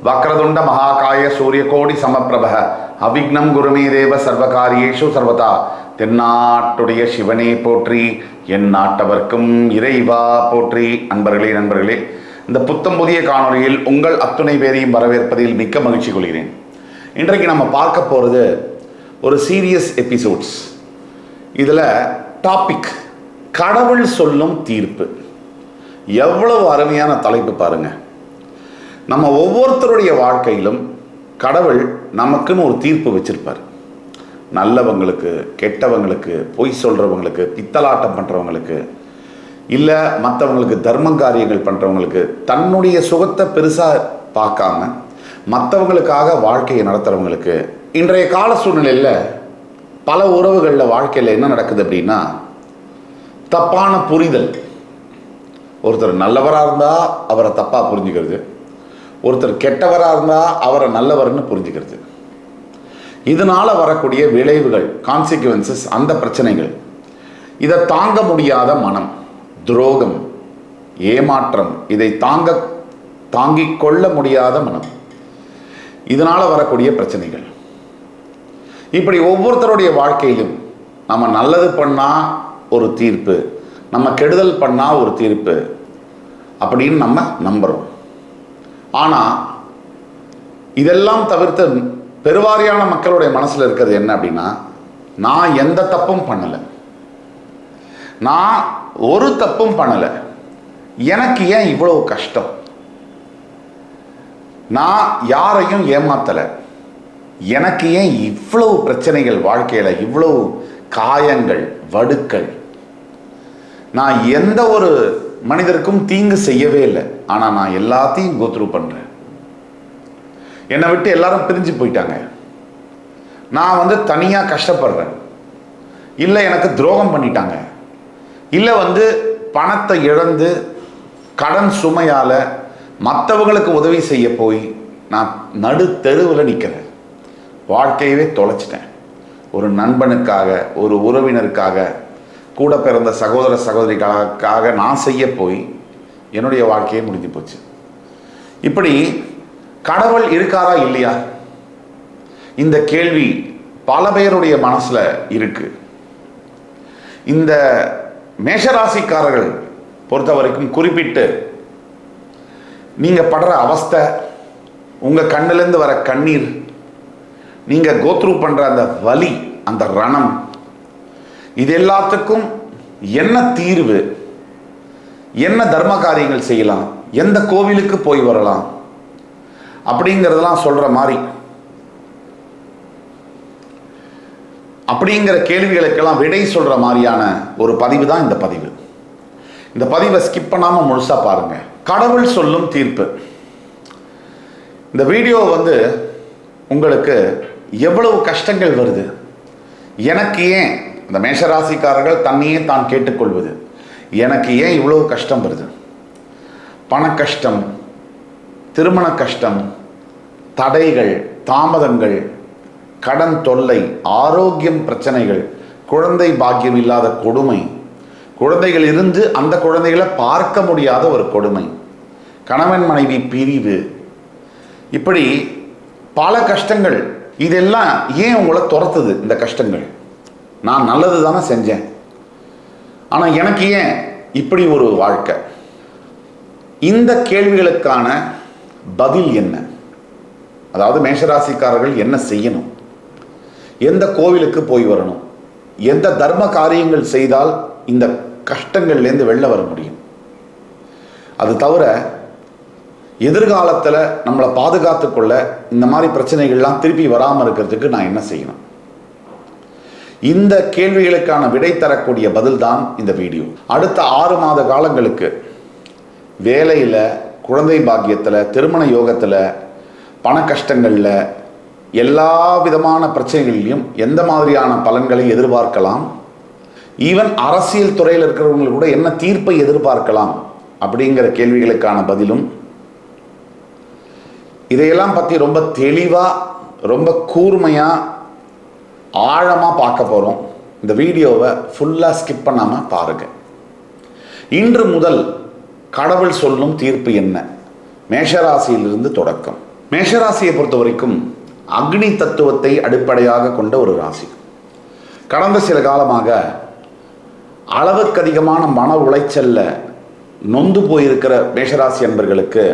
வக்ரதுண்ட மகாகாய சூரியகோடி சமப்பிரப அவிக்னம் குருமே தேவ சர்வகாரியேஷு சர்வதா. தென்னாட்டுடைய சிவனே போற்றி, என் நாட்டவர்க்கும் இறைவா போற்றி. நண்பர்களே, இந்த புத்தம் புதிய காணொலியில் உங்கள் அத்துணை பேரையும் வரவேற்பதில் மிக்க மகிழ்ச்சி கொள்கிறேன். இன்றைக்கு நம்ம பார்க்க போகிறது ஒரு சீரியஸ் எபிசோட்ஸ். இதில் டாபிக் கடவுள் சொல்லும் தீர்ப்பு. எவ்வளவு அருமையான தலைப்பு பாருங்க. நம்ம ஒவ்வொருத்தருடைய வாழ்க்கையிலும் கடவுள் நமக்குன்னு ஒரு தீர்ப்பு வச்சிருப்பார். நல்லவங்களுக்கு, கெட்டவங்களுக்கு, பொய் சொல்கிறவங்களுக்கு, பித்தலாட்டம் பண்ணுறவங்களுக்கு, இல்லை மற்றவங்களுக்கு தர்ம காரியங்கள் பண்ணுறவங்களுக்கு, தன்னுடைய சுகத்தை பெருசாக பார்க்காம மற்றவங்களுக்காக வாழ்க்கையை நடத்துகிறவங்களுக்கு. இன்றைய கால சூழ்நிலையில் பல உறவுகளில் வாழ்க்கையில் என்ன நடக்குது அப்படின்னா, தப்பான புரிதல். ஒருத்தர் நல்லவராக இருந்தால் அவரை தப்பாக புரிஞ்சுக்கிறது, ஒருத்தர் கெட்டவராக இருந்தால் அவரை நல்லவர்னு புரிஞ்சுக்கிறது. இதனால் வரக்கூடிய விளைவுகள், கான்சிக்வன்சஸ், அந்த பிரச்சனைகள், இதை தாங்க முடியாத மனம், துரோகம், ஏமாற்றம், இதை தாங்கிக் கொள்ள முடியாத மனம், இதனால் வரக்கூடிய பிரச்சனைகள். இப்படி ஒவ்வொருத்தருடைய வாழ்க்கையிலும் நம்ம நல்லது பண்ணால் ஒரு தீர்ப்பு, நம்ம கெடுதல் பண்ணால் ஒரு தீர்ப்பு அப்படின்னு நம்ம நம்புகிறோம். ஆனால் இதெல்லாம் தவிர்த்து பெருவாரியான மக்களுடைய மனசில் இருக்கிறது என்ன அப்படின்னா, நான் எந்த தப்பும் பண்ணலை, நான் ஒரு தப்பும் பண்ணலை, எனக்கு ஏன் இவ்வளவு கஷ்டம், நான் யாரையும் ஏமாத்தலை, எனக்கு ஏன் இவ்வளவு பிரச்சனைகள் வாழ்க்கையில், இவ்வளவு காயங்கள், வடுக்கள், நான் எந்த ஒரு மனிதருக்கும் தீங்கு செய்யவே இல்லை, ஆனால் நான் எல்லாத்தையும் கோத்ரூ பண்ணுறேன், என்னை விட்டு எல்லாரும் பிரிஞ்சு போயிட்டாங்க, நான் தனியாக கஷ்டப்படுறேன், இல்லை எனக்கு துரோகம் பண்ணிட்டாங்க, இல்லை பணத்தை இழந்து கடன் சுமையால் மற்றவங்களுக்கு உதவி செய்ய போய் நான் நடு தெருவில் நிற்கிறேன், வாழ்க்கையவே தொலைச்சிட்டேன், ஒரு நண்பனுக்காக, ஒரு உறவினருக்காக, கூட பிறந்த சகோதர சகோதரிக்காக நான் செய்ய போய் என்னுடைய வாழ்க்கையே முடிஞ்சு போச்சு. இப்படி கடவுள் இருக்காரா இல்லையா, இந்த கேள்வி பல பேருடைய மனசில் இருக்கு. இந்த மேஷராசிக்காரர்கள் பொறுத்த வரைக்கும் குறிப்பிட்டு நீங்கள் படுற அவஸ்தை, உங்கள் கண்ணிலேருந்து வர கண்ணீர், நீங்கள் கோத்ரூ பண்ணுற அந்த வலி, அந்த ரணம், இது எல்லாத்துக்கும் என்ன தீர்வு, என்ன தர்ம காரியங்கள் செய்யலாம், எந்த கோவிலுக்கு போய் வரலாம் அப்படிங்கிறதெல்லாம் சொல்கிற மாதிரி, அப்படிங்கிற கேள்விகளுக்கெல்லாம் விடை சொல்கிற மாதிரியான ஒரு பதிவு தான் இந்த பதிவு. இந்த பதிவை ஸ்கிப் பண்ணாமல் முழுசாக பாருங்கள். கடவுள் சொல்லும் தீர்ப்பு. இந்த வீடியோ உங்களுக்கு எவ்வளவு கஷ்டங்கள் வருது, எனக்கு ஏன், இந்த மேஷராசிக்காரர்கள் தன்னையே தான் கேட்டுக்கொள்வது, எனக்கு ஏன் இவ்வளவு கஷ்டம் வருது, பண கஷ்டம், திருமண கஷ்டம், தடைகள், தாமதங்கள், கடன் தொல்லை, ஆரோக்கியம் பிரச்சனைகள், குழந்தை பாக்கியம் இல்லாத கொடுமை, குழந்தைகள் இருந்து அந்த குழந்தைகளை பார்க்க முடியாத ஒரு கொடுமை, கணவன் மனைவி பிரிவு, இப்படி பல கஷ்டங்கள். இதெல்லாம் ஏன் உங்களை துரத்துது? இந்த கஷ்டங்கள், நான் நல்லது தானே செஞ்சேன், ஆனால் எனக்கு ஏன் இப்படி ஒரு வாழ்க்கை? இந்த கேள்விகளுக்கான பதில் என்ன? அதாவது மேஷராசிக்காரர்கள் என்ன செய்யணும், எந்த கோவிலுக்கு போய் வரணும், எந்த தர்ம காரியங்கள் செய்தால் இந்த கஷ்டங்கள்லேருந்து வெளில வர முடியும், அது தவிர எதிர்காலத்தில் நம்மளை பாதுகாத்து கொள்ள இந்த மாதிரி பிரச்சனைகள்லாம் திருப்பி வராமல் இருக்கிறதுக்கு நான் என்ன செய்யணும்? இந்த கேள்விகளுக்கான விடை தரக்கூடிய பதில் தான் இந்த வீடியோ. அடுத்த 6 மாத காலங்களுக்கு வேலையில், குழந்தை பாக்கியத்தில், திருமண யோகத்தில், பண கஷ்டங்களில், எல்லா விதமான பிரச்சனைகளிலும் எந்த மாதிரியான பலன்களை எதிர்பார்க்கலாம், ஈவன் அரசியல் துறையில் இருக்கிறவங்களுக்கு கூட என்ன தீர்ப்பை எதிர்பார்க்கலாம் அப்படிங்கிற கேள்விகளுக்கான பதிலும், இதையெல்லாம் பற்றி ரொம்ப தெளிவாக, ரொம்ப கூர்மையாக, ஆழமாக பார்க்க போகிறோம். இந்த வீடியோவை ஃபுல்லாக ஸ்கிப் பண்ணாமல் பாருங்கள். இன்று முதல் கடவுள் சொல்லும் தீர்ப்பு என்ன, மேஷராசியிலிருந்து தொடக்கம். மேஷராசியை பொறுத்த வரைக்கும் அக்னி தத்துவத்தை அடிப்படையாக கொண்ட ஒரு ராசி. கடந்த சில காலமாக அளவுக்கு அதிகமான மன உளைச்சல்ல நொந்து போயிருக்கிற மேஷராசி என்பர்களுக்கு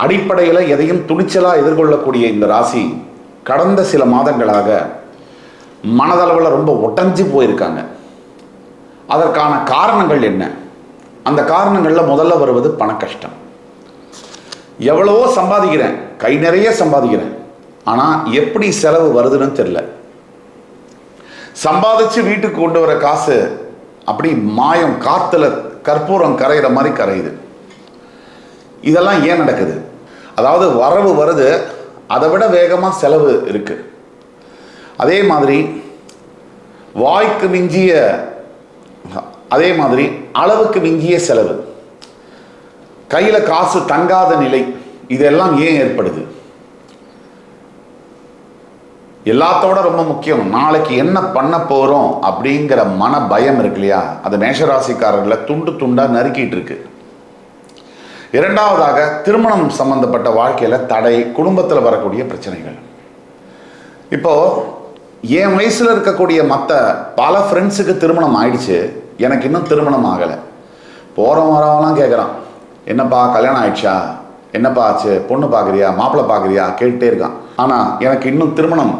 அடிப்படையில் எதையும் துணிச்சலாக எதிர்கொள்ளக்கூடிய இந்த ராசி கடந்த சில மாதங்களாக மனதளவில் ரொம்ப ஒட்டஞ்சு போயிருக்காங்க. அதற்கான காரணங்கள் என்ன? அந்த காரணங்களில் முதல்ல வருவது பண கஷ்டம். எவ்வளவோ சம்பாதிக்கிறேன், கை நிறைய சம்பாதிக்கிறேன், ஆனால் எப்படி செலவு வருதுன்னு தெரியல. சம்பாதிச்சு வீட்டுக்கு கொண்டு வர காசு அப்படி மாயம், காத்துல கற்பூரம் கரைகிற மாதிரி கரையுது. இதெல்லாம் ஏன் நடக்குது? அதாவது வரவு வருது, அதை விட வேகமாக செலவு இருக்கு. அதே மாதிரி வாய்க்கு மிஞ்சிய, அதே மாதிரி அளவுக்கு மிஞ்சிய செலவு, கையில் காசு தங்காத நிலை, இதெல்லாம் ஏன் ஏற்படுது? எல்லாத்தோட ரொம்ப முக்கியம், நாளைக்கு என்ன பண்ண போகிறோம் அப்படிங்கிற மன பயம் இருக்கு இல்லையா? அது மேஷராசிக்காரர்களை துண்டு துண்டாக நறுக்கிட்டு இருக்கு. இரண்டாவதாக திருமணம் சம்பந்தப்பட்ட வாழ்க்கையில் தடை, குடும்பத்தில் வரக்கூடிய பிரச்சனைகள். இப்போ என் வயசில் இருக்கக்கூடிய மற்ற பல ஃப்ரெண்ட்ஸுக்கு திருமணம் ஆயிடுச்சு, எனக்கு இன்னும் திருமணம் ஆகலை. போகிறவன் வரவெல்லாம் கேட்குறான், என்னப்பா கல்யாணம் ஆயிடுச்சா, என்னப்பா ஆச்சு, பொண்ணு பார்க்குறியா, மாப்பிள்ளை பார்க்குறியா கேட்டுட்டே இருக்கான். ஆனால் எனக்கு இன்னும் திருமணம்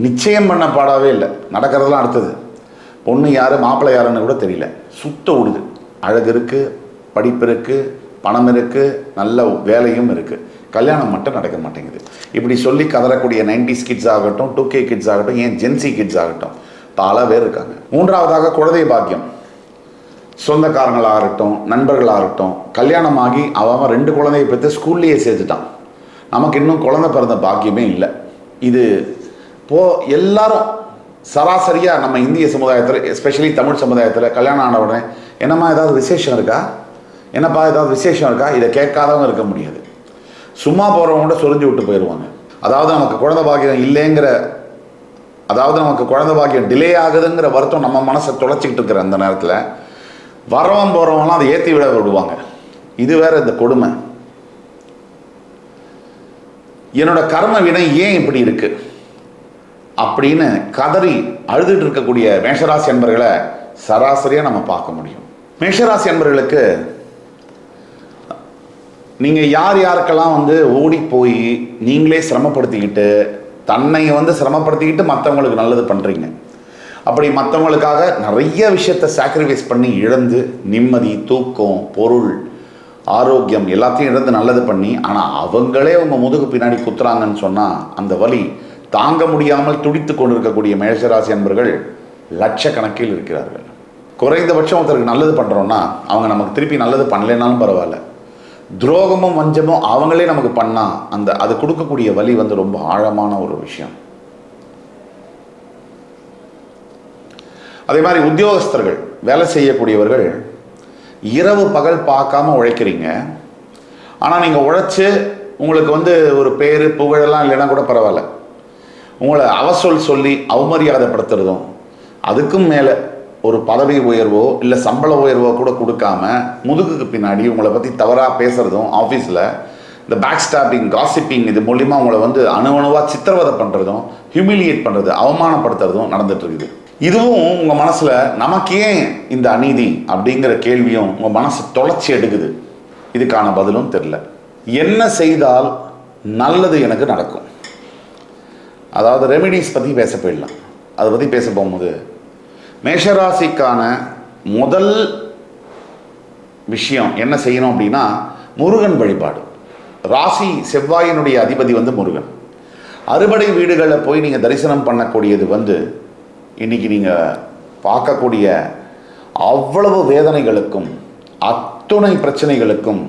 நிச்சயம் பண்ண பாடாவே இல்லை. நடக்கிறதெல்லாம் அடுத்தது. பொண்ணு யார், மாப்பிள்ளை யாருன்னு கூட தெரியல. சுத்த விடுது. அழகு இருக்குது, படிப்பு இருக்குது, பணம் இருக்குது, நல்ல வேலையும் இருக்குது, கல்யாணம் மட்டும் நடக்க மாட்டேங்குது. இப்படி சொல்லி கதறக்கூடிய 90s கிட்ஸ் ஆகட்டும், 2K கிட்ஸ் ஆகட்டும், ஏன் ஜென்சி கிட்ஸ் ஆகட்டும், பல பேர் இருக்காங்க. மூன்றாவதாக குழந்தை பாக்கியம். சொந்தக்காரங்களாகட்டும், நண்பர்களாகட்டும், கல்யாணமாகி அவன் 2 குழந்தையை பெற்று ஸ்கூல்லையே சேர்த்துட்டான். நமக்கு இன்னும் குழந்தை பிறந்த பாக்கியமே இல்லை. இது எல்லாரும் சராசரியாக நம்ம இந்திய சமுதாயத்தில், எஸ்பெஷலி தமிழ் சமுதாயத்தில் கல்யாணம் ஆன உடனே என்னம்மா ஏதாவது விசேஷம் இருக்கா, என்னப்பா ஏதாவது விசேஷம் இருக்கா, இதை கேட்காதவங்க இருக்க முடியாது. சும்மா போகிறவங்க கூட சொரிஞ்சு விட்டு போயிடுவாங்க. அதாவது நமக்கு குழந்தை பாக்கியம் இல்லைங்கிற, அதாவது நமக்கு குழந்தை பாக்கியம் டிலே ஆகுதுங்கிற வருத்தம் நம்ம மனசை தொலைச்சிக்கிட்டு இருக்கிற அந்த நேரத்தில் வரவன் போகிறவங்களாம் அதை ஏற்றி விட விடுவாங்க. இது வேற இந்த கொடுமை. என்னோட கர்ம வினை ஏன் இப்படி இருக்கு அப்படின்னு கதறி அழுதுட்டு இருக்கக்கூடிய மேஷராசி என்பர்களை சராசரியாக நம்ம பார்க்க முடியும். மேஷராசி என்பர்களுக்கு நீங்கள் யார் யாருக்கெல்லாம் ஓடி போய் நீங்களே சிரமப்படுத்திக்கிட்டு, தன்னை சிரமப்படுத்திக்கிட்டு மற்றவங்களுக்கு நல்லது பண்ணுறீங்க, அப்படி மற்றவங்களுக்காக நிறைய விஷயத்தை சாக்ரிஃபைஸ் பண்ணி இழந்து நிம்மதி, தூக்கம், பொருள், ஆரோக்கியம் எல்லாத்தையும் இழந்து நல்லது பண்ணி, ஆனால் அவங்களே உங்கள் முதுகு பின்னாடி குத்துறாங்கன்னு சொன்னால் அந்த வலி தாங்க முடியாமல் துடித்து கொண்டிருக்கக்கூடிய மேஷராசி என்பர்கள் லட்சக்கணக்கில் இருக்கிறார்கள். குறைந்தபட்சம் ஒருத்தருக்கு நல்லது பண்ணுறோன்னா அவங்க நமக்கு திருப்பி நல்லது பண்ணலைனாலும் பரவாயில்ல, துரோகமும் வஞ்சமும் அவங்களே நமக்கு பண்ணால் அது கொடுக்கக்கூடிய வலி ரொம்ப ஆழமான ஒரு விஷயம். அதே மாதிரி உத்தியோகஸ்தர்கள், வேலை செய்யக்கூடியவர்கள் இரவு பகல் பார்க்காம உழைக்கிறீங்க. ஆனால் நீங்கள் உழைச்சி உங்களுக்கு ஒரு பேர் புகழெல்லாம் இல்லைன்னா கூட பரவாயில்ல, உங்களை அவசொல் சொல்லி அவமரியாதைப்படுத்துறதும், அதுக்கும் மேலே ஒரு பதவி உயர்வோ இல்லை சம்பள உயர்வோ கூட கொடுக்காம முதுகுக்கு பின்னாடி உங்களை பற்றி தவறாக பேசுகிறதும், ஆஃபீஸில் இந்த பேக் ஸ்டாப்பிங், காசிப்பிங், இது மூலிமா உங்களை அணுவணுவாக சித்திரவதை பண்ணுறதும், ஹியூமிலியேட் பண்ணுறது, அவமானப்படுத்துறதும் நடந்துட்டு இருக்குது. இதுவும் உங்கள் மனசில் நமக்கு ஏன் இந்த அநீதி அப்படிங்கிற கேள்வியும் உங்கள் மனசை தொலைச்சி எடுக்குது. இதுக்கான பதிலும் தெரில. என்ன செய்தால் நல்லது எனக்கு நடக்கும், அதாவது ரெமிடிஸ் பற்றி பேச போயிடலாம். அதை பற்றி பேச போகும்போது மேஷராசிக்கான முதல் விஷயம் என்ன செய்யணும் அப்படின்னா முருகன் வழிபாடு. ராசி செவ்வாயினுடைய அதிபதி முருகன். அறுபடை வீடுகளில் போய் நீங்கள் தரிசனம் பண்ணக்கூடியது இன்னைக்கு நீங்கள் பார்க்கக்கூடிய அவ்வளவு வேதனைகளுக்கும் அத்துணை பிரச்சனைகளுக்கும்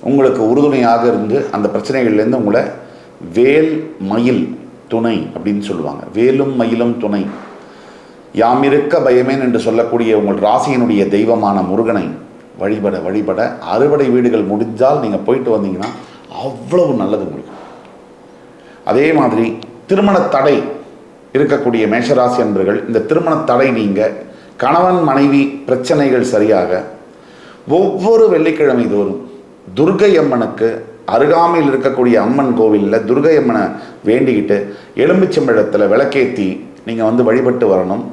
உங்களுக்கு உறுதுணையாக இருந்து அந்த பிரச்சனைகள்லேருந்து உங்களை வேல் மயில் துணை அப்படின்னு சொல்லுவாங்க. வேலும் மயிலும் துணை, யாமிருக்க பயமேன் என்று சொல்லக்கூடிய உங்கள் ராசியினுடைய தெய்வமான முருகனை வழிபட வழிபட அறுபடை வீடுகள் முடிஞ்சால் நீங்கள் போயிட்டு வந்தீங்கன்னா அவ்வளவு நல்லது உங்களுக்கு. அதே மாதிரி திருமண தடை இருக்கக்கூடிய மேஷராசி என்பர்கள், இந்த திருமண தடை நீங்க கணவன் மனைவி பிரச்சனைகள் சரியாக ஒவ்வொரு வெள்ளிக்கிழமை தோறும் துர்க்கை அம்மனுக்கு அருகாமையில் இருக்கக்கூடிய அம்மன் கோவிலில் துர்க்கை அம்மனை வேண்டிக்கிட்டு எலும்பிச்சம்பழத்தில் விளக்கேற்றி நீங்கள் வந்து வழிபட்டு வரணும்.